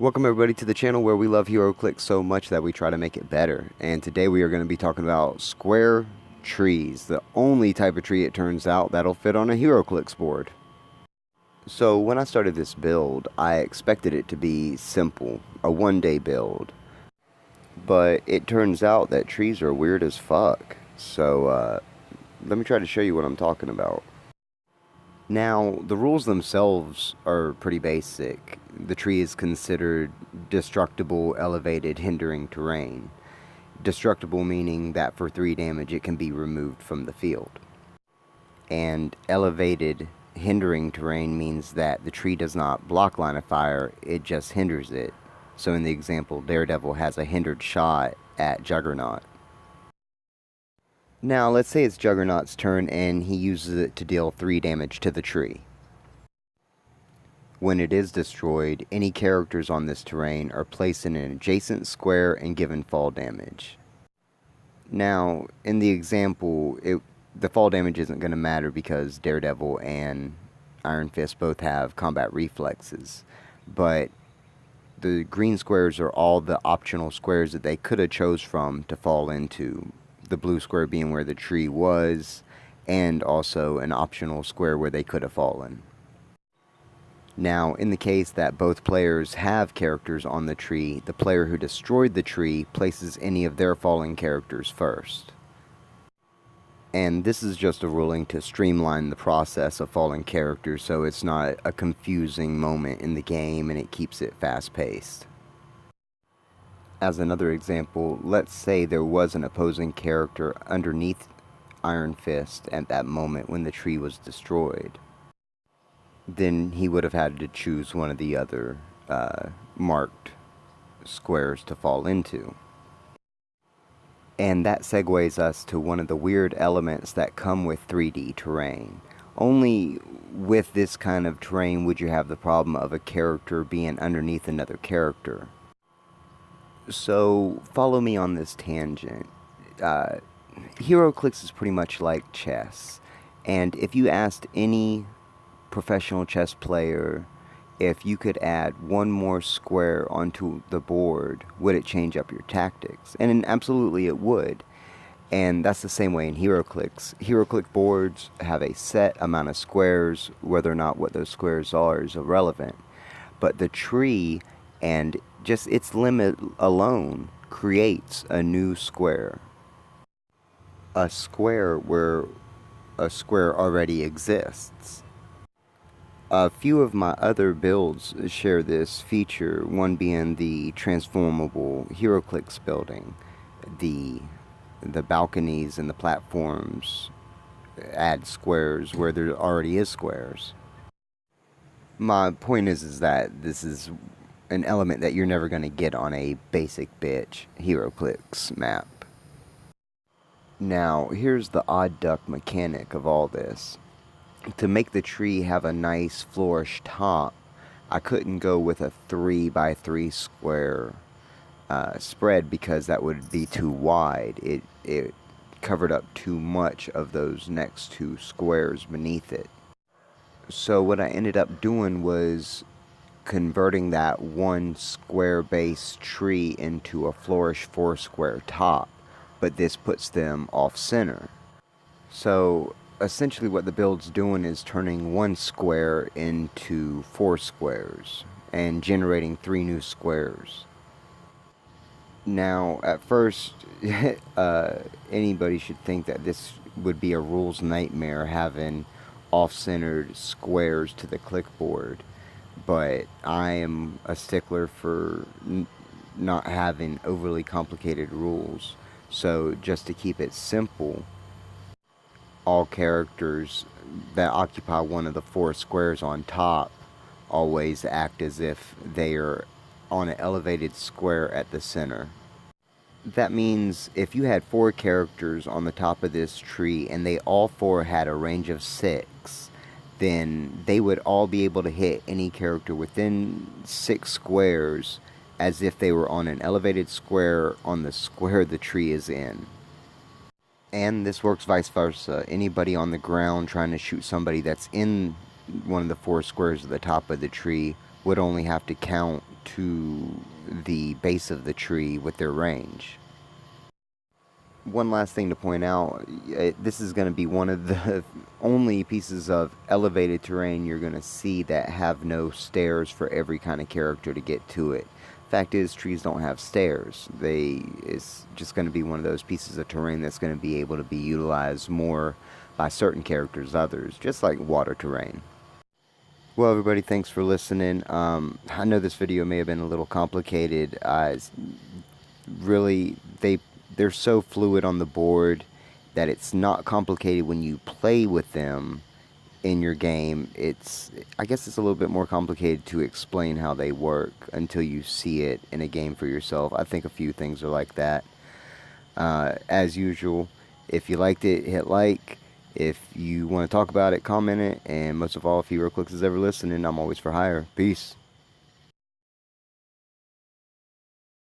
Welcome everybody to the channel where we love HeroClix so much that we try to make it better. And today we are going to be talking about square trees, the only type of tree it turns out that'll fit on a HeroClix board. So when I started this build, I expected it to be simple, a one-day build. But it turns out that trees are weird as fuck. So let me try to show you what I'm talking about. Now, the rules themselves are pretty basic. The tree is considered destructible, elevated, hindering terrain. Destructible meaning that for 3 damage it can be removed from the field. And elevated, hindering terrain means that the tree does not block line of fire, it just hinders it. So in the example, Daredevil has a hindered shot at Juggernaut. Now, let's say it's Juggernaut's turn and he uses it to deal 3 damage to the tree. When it is destroyed, any characters on this terrain are placed in an adjacent square and given fall damage. Now, in the example, the fall damage isn't going to matter because Daredevil and Iron Fist both have combat reflexes. But the green squares are all the optional squares that they could have chose from to fall into. The blue square being where the tree was, and also an optional square where they could have fallen. Now, in the case that both players have characters on the tree, the player who destroyed the tree places any of their fallen characters first. And this is just a ruling to streamline the process of fallen characters so it's not a confusing moment in the game and it keeps it fast-paced. As another example, let's say there was an opposing character underneath Iron Fist at that moment when the tree was destroyed. Then he would have had to choose one of the other marked squares to fall into. And that segues us to one of the weird elements that come with 3D terrain. Only with this kind of terrain would you have the problem of a character being underneath another character. So, follow me on this tangent. HeroClix is pretty much like chess. And if you asked any professional chess player if you could add one more square onto the board, would it change up your tactics? And absolutely it would. And that's the same way in HeroClix. HeroClix boards have a set amount of squares. Whether or not what those squares are is irrelevant. But the tree and just its limit alone creates a new square. A square where a square already exists. A few of my other builds share this feature, one being the transformable HeroClix building. The balconies and the platforms add squares where there already is squares. My point is that this is an element that you're never going to get on a basic bitch HeroClix map. Now, here's the odd duck mechanic of all this. To make the tree have a nice flourish top, I couldn't go with a 3x3 square spread because that would be too wide. It covered up too much of those next 2 squares beneath it. So what I ended up doing was converting that 1 square base tree into a flourish 4 square top, but this puts them off center. So essentially what the build's doing is turning 1 square into 4 squares and generating 3 new squares. Now, at first, anybody should think that this would be a rules nightmare having off-centered squares to the clipboard. But I am a stickler for not having overly complicated rules. So just to keep it simple, all characters that occupy one of the 4 squares on top always act as if they are on an elevated square at the center. That means if you had 4 characters on the top of this tree and they all 4 had a range of 6, then they would all be able to hit any character within 6 squares as if they were on an elevated square on the square the tree is in. And this works vice versa. Anybody on the ground trying to shoot somebody that's in one of the 4 squares at the top of the tree would only have to count to the base of the tree with their range. One last thing to point out, this is going to be one of the only pieces of elevated terrain you're going to see that have no stairs for every kind of character to get to it. Fact is, trees don't have stairs. It's just going to be one of those pieces of terrain that's going to be able to be utilized more by certain characters, others, just like water terrain. Well, everybody, thanks for listening. I know this video may have been a little complicated. Really, they're so fluid on the board that it's not complicated when you play with them in your game. I guess it's a little bit more complicated to explain how they work until you see it in a game for yourself. I think a few things are like that. As usual, if you liked it, hit like. If you want to talk about it, comment it. And most of all, if Heroclix is ever listening, I'm always for hire. Peace.